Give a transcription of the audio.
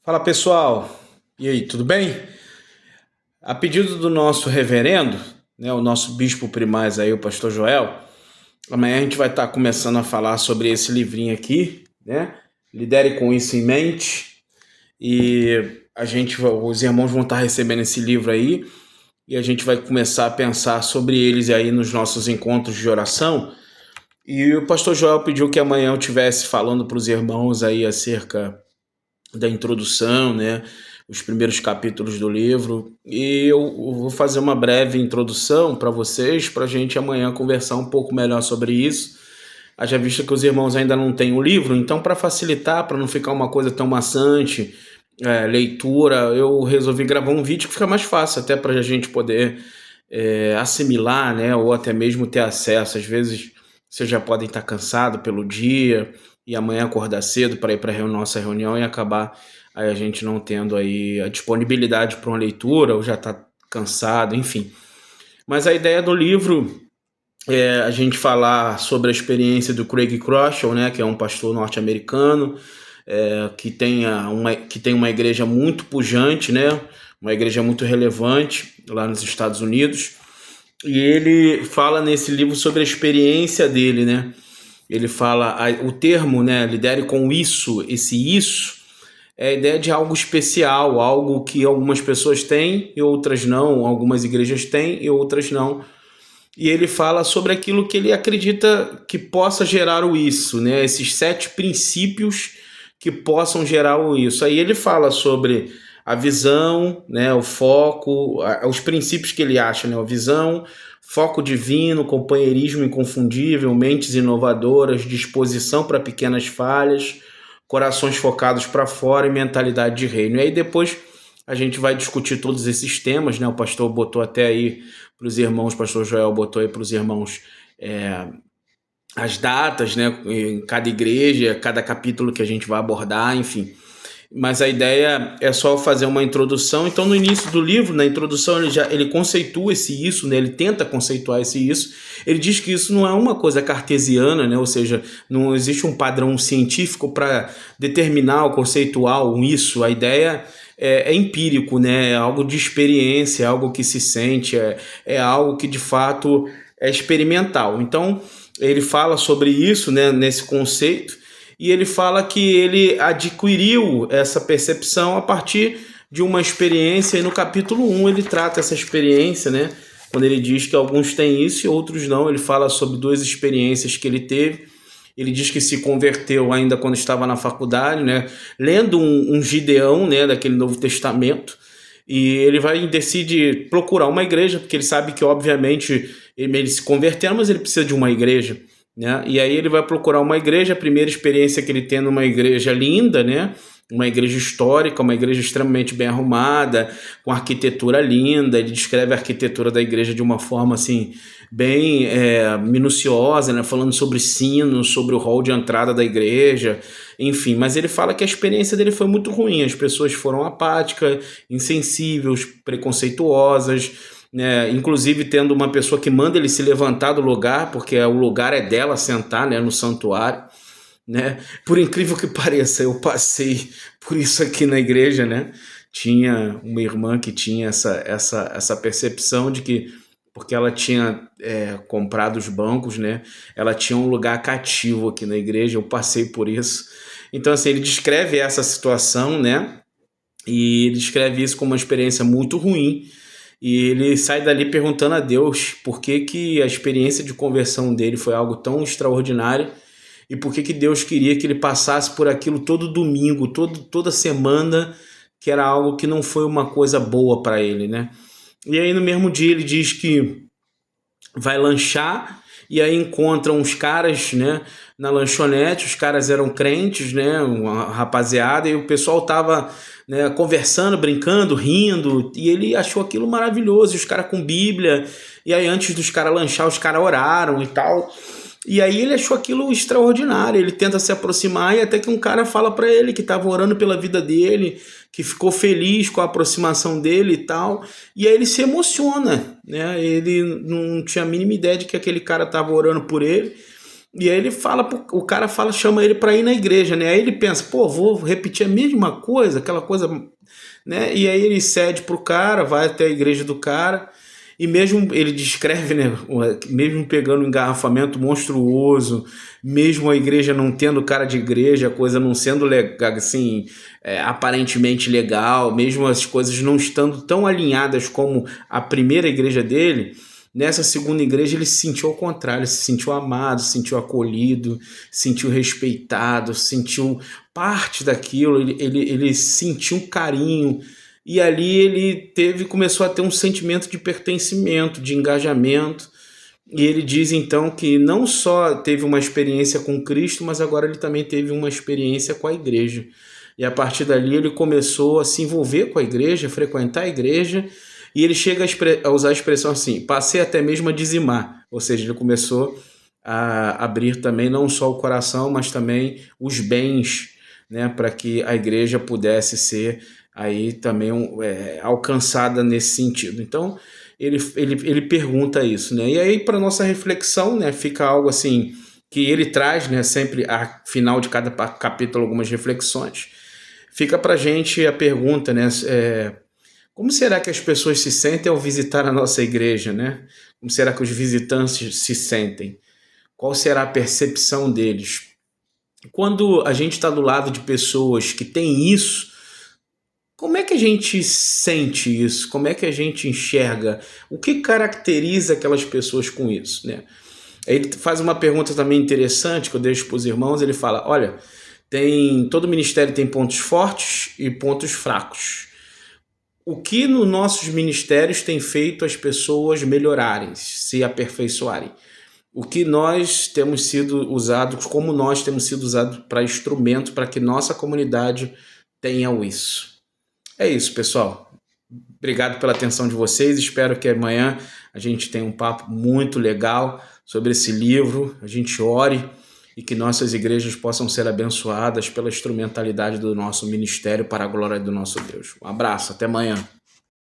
Fala pessoal, e aí, tudo bem? A pedido do nosso reverendo, né, o nosso bispo primaz aí, o pastor Joel, amanhã a gente vai estar começando a falar sobre esse livrinho aqui, né? Lidere com isso em mente. E os irmãos vão estar recebendo esse livro aí e a gente vai começar a pensar sobre eles aí nos nossos encontros de oração. E o pastor Joel pediu que amanhã eu estivesse falando para os irmãos aí acerca da introdução, né? Os primeiros capítulos do livro. E eu vou fazer uma breve introdução para vocês, para a gente amanhã conversar um pouco melhor sobre isso. Haja vista que os irmãos ainda não têm o livro, então, para facilitar, para não ficar uma coisa tão maçante, leitura, eu resolvi gravar um vídeo que fica mais fácil, até para a gente poder assimilar, né? Ou até mesmo ter acesso. Às vezes vocês já podem estar cansados pelo dia e amanhã acordar cedo para ir para a nossa reunião e acabar aí a gente não tendo aí a disponibilidade para uma leitura ou já está cansado, enfim. Mas a ideia do livro é a gente falar sobre a experiência do Craig Groeschel, né, que é um pastor norte-americano, que tem uma igreja muito pujante, né, uma igreja muito relevante lá nos Estados Unidos. E ele fala nesse livro sobre a experiência dele, né? Ele fala o termo, né, lidere com isso, esse isso é a ideia de algo especial, algo que algumas pessoas têm e outras não, algumas igrejas têm e outras não. E ele fala sobre aquilo que ele acredita que possa gerar o isso, né? Esses 7 princípios que possam gerar o isso. Aí ele fala sobre a visão, né, o foco, os princípios que ele acha, né? A visão, foco divino, companheirismo inconfundível, mentes inovadoras, disposição para pequenas falhas, corações focados para fora e mentalidade de reino. E aí depois a gente vai discutir todos esses temas, né? O pastor botou até aí para os irmãos, o pastor Joel botou aí para os irmãos as datas, né? Em cada igreja, cada capítulo que a gente vai abordar, enfim. Mas a ideia é só fazer uma introdução. Então, no início do livro, na introdução, ele conceitua esse isso, né? Ele tenta conceituar esse isso. Ele diz que isso não é uma coisa cartesiana, né? Ou seja, não existe um padrão científico para determinar ou conceituar um isso. A ideia é empírico, né? É algo de experiência, é algo que se sente, é algo que de fato é experimental. Então, ele fala sobre isso, né? Nesse conceito. E ele fala que ele adquiriu essa percepção a partir de uma experiência, e no capítulo 1 ele trata essa experiência, né? Quando ele diz que alguns têm isso e outros não. Ele fala sobre 2 experiências que ele teve. Ele diz que se converteu ainda quando estava na faculdade, né? Lendo um Gideão, né? Daquele Novo Testamento. E ele decide procurar uma igreja, porque ele sabe que, obviamente, ele se converteu, mas ele precisa de uma igreja, né? E aí ele vai procurar uma igreja. A primeira experiência que ele tem numa igreja linda, né? Uma igreja histórica, uma igreja extremamente bem arrumada, com arquitetura linda. Ele descreve a arquitetura da igreja de uma forma assim bem minuciosa, né? Falando sobre sinos, sobre o hall de entrada da igreja, enfim. Mas ele fala que a experiência dele foi muito ruim. As pessoas foram apáticas, insensíveis, preconceituosas, né? Inclusive tendo uma pessoa que manda ele se levantar do lugar, porque o lugar é dela sentar, né, no santuário, né? Por incrível que pareça, eu passei por isso aqui na igreja, né? Tinha uma irmã que tinha essa percepção de que, porque ela tinha comprado os bancos, né? Ela tinha um lugar cativo aqui na igreja, eu passei por isso. Então, assim, ele descreve essa situação, né? E ele descreve isso como uma experiência muito ruim. E ele sai dali perguntando a Deus por que que a experiência de conversão dele foi algo tão extraordinário e por que que Deus queria que ele passasse por aquilo todo domingo, toda semana, que era algo que não foi uma coisa boa para ele, né? E aí no mesmo dia ele diz que vai lanchar e aí encontra uns caras, né, na lanchonete. Os caras eram crentes, né, uma rapaziada, e o pessoal tava, né, conversando, brincando, rindo, e ele achou aquilo maravilhoso, e os caras com Bíblia. E aí antes dos caras lanchar, os caras oraram e tal. E aí ele achou aquilo extraordinário. Ele tenta se aproximar e até que um cara fala para ele que estava orando pela vida dele, que ficou feliz com a aproximação dele e tal. E aí ele se emociona, né? Ele não tinha a mínima ideia de que aquele cara estava orando por ele. E aí ele fala, o cara fala, chama ele para ir na igreja, né? Aí ele pensa, pô, vou repetir a mesma coisa, aquela coisa, né? E aí ele cede pro cara, vai até a igreja do cara, e mesmo ele descreve, né? Mesmo pegando um engarrafamento monstruoso, mesmo a igreja não tendo cara de igreja, a coisa não sendo legal, assim, aparentemente legal, mesmo as coisas não estando tão alinhadas como a primeira igreja dele. Nessa segunda igreja ele se sentiu ao contrário, se sentiu amado, se sentiu acolhido, se sentiu respeitado, se sentiu parte daquilo, ele sentiu um carinho, e ali ele começou a ter um sentimento de pertencimento, de engajamento, e ele diz então que não só teve uma experiência com Cristo, mas agora ele também teve uma experiência com a igreja. E a partir dali ele começou a se envolver com a igreja, a frequentar a igreja, e ele chega a usar a expressão assim, passei até mesmo a dizimar, ou seja, ele começou a abrir também não só o coração, mas também os bens, né, para que a igreja pudesse ser aí também alcançada nesse sentido. Então, ele pergunta isso, né? E aí, para nossa reflexão, né, fica algo assim que ele traz, né, sempre a final de cada capítulo algumas reflexões. Fica para gente a pergunta, né? Como será que as pessoas se sentem ao visitar a nossa igreja, né? Como será que os visitantes se sentem? Qual será a percepção deles? Quando a gente está do lado de pessoas que têm isso, como é que a gente sente isso? Como é que a gente enxerga? O que caracteriza aquelas pessoas com isso, né? Ele faz uma pergunta também interessante que eu deixo para os irmãos. Ele fala: olha, todo ministério tem pontos fortes e pontos fracos. O que nos nossos ministérios tem feito as pessoas melhorarem, se aperfeiçoarem? O que nós temos sido usados, como nós temos sido usados para instrumento para que nossa comunidade tenha isso. É isso, pessoal. Obrigado pela atenção de vocês. Espero que amanhã a gente tenha um papo muito legal sobre esse livro. A gente ore e que nossas igrejas possam ser abençoadas pela instrumentalidade do nosso ministério para a glória do nosso Deus. Um abraço, até amanhã.